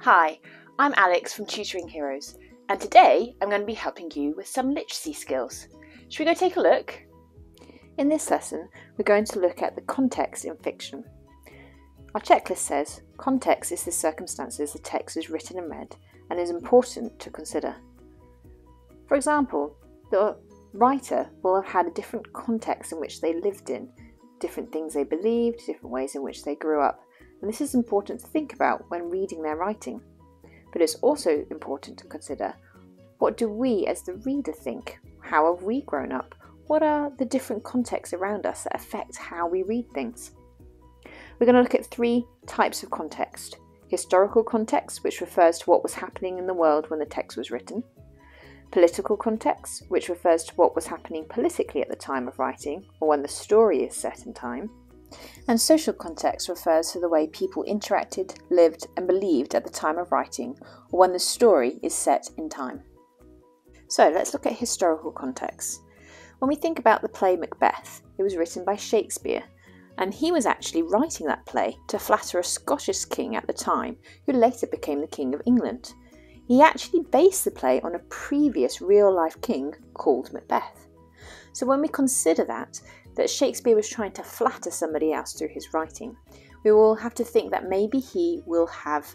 Hi, I'm Alex from Tutoring Heroes, and today I'm going to be helping you with some literacy skills. Should we go take a look? In this lesson, we're going to look at the context in fiction. Our checklist says, context is the circumstances the text is written and read, and is important to consider. For example, the writer will have had a different context in which they lived in, different things they believed, different ways in which they grew up, and this is important to think about when reading their writing. But it's also important to consider, what do we as the reader think? How have we grown up? What are the different contexts around us that affect how we read things? We're going to look at three types of context. Historical context, which refers to what was happening in the world when the text was written. Political context, which refers to what was happening politically at the time of writing, or when the story is set in time. And social context refers to the way people interacted, lived, and believed at the time of writing, or when the story is set in time. So let's look at historical context. When we think about the play Macbeth, it was written by Shakespeare, and he was actually writing that play to flatter a Scottish king at the time, who later became the King of England. He actually based the play on a previous real-life king called Macbeth. So when we consider that Shakespeare was trying to flatter somebody else through his writing, we will have to think that maybe he will have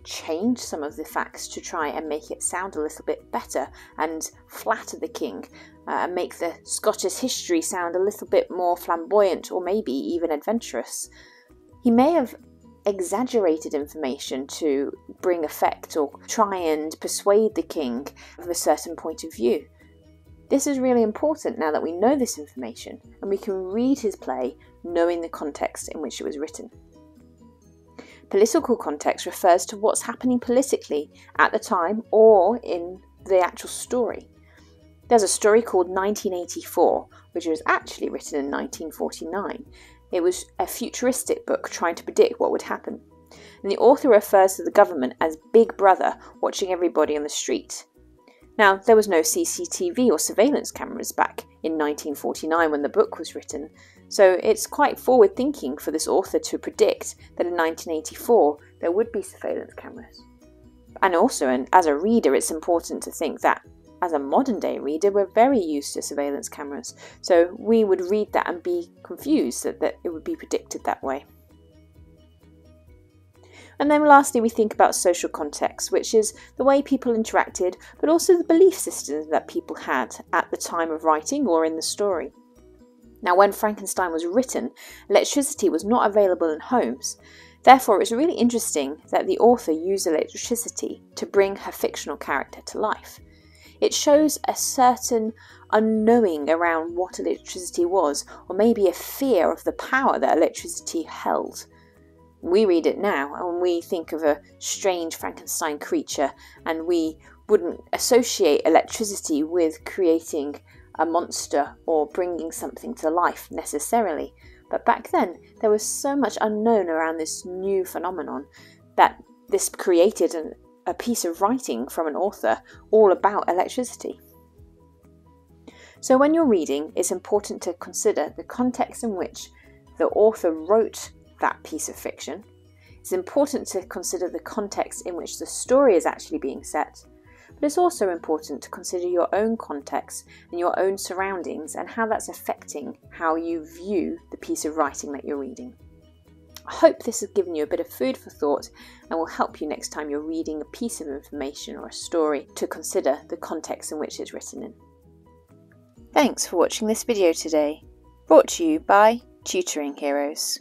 changed some of the facts to try and make it sound a little bit better and flatter the king, and make the Scottish history sound a little bit more flamboyant or maybe even adventurous. He may have exaggerated information to bring effect or try and persuade the king of a certain point of view. This is really important now that we know this information and we can read his play knowing the context in which it was written. Political context refers to what's happening politically at the time or in the actual story. There's a story called 1984, which was actually written in 1949. It was a futuristic book trying to predict what would happen. And the author refers to the government as Big Brother watching everybody on the street. Now, there was no CCTV or surveillance cameras back in 1949 when the book was written, so it's quite forward-thinking for this author to predict that in 1984 there would be surveillance cameras. And also, as a reader, it's important to think that as a modern-day reader, we're very used to surveillance cameras, so we would read that and be confused that it would be predicted that way. And then lastly, we think about social context, which is the way people interacted, but also the belief systems that people had at the time of writing or in the story. Now, when Frankenstein was written, electricity was not available in homes. Therefore, it's really interesting that the author used electricity to bring her fictional character to life. It shows a certain unknowing around what electricity was, or maybe a fear of the power that electricity held. We read it now and we think of a strange Frankenstein creature, and we wouldn't associate electricity with creating a monster or bringing something to life necessarily. But back then there was so much unknown around this new phenomenon that this created a piece of writing from an author all about electricity. So when you're reading, it's important to consider the context in which the author wrote that piece of fiction. It's important to consider the context in which the story is actually being set, but it's also important to consider your own context and your own surroundings and how that's affecting how you view the piece of writing that you're reading. I hope this has given you a bit of food for thought and will help you next time you're reading a piece of information or a story to consider the context in which it's written in. Thanks for watching this video today, brought to you by Tutoring Heroes.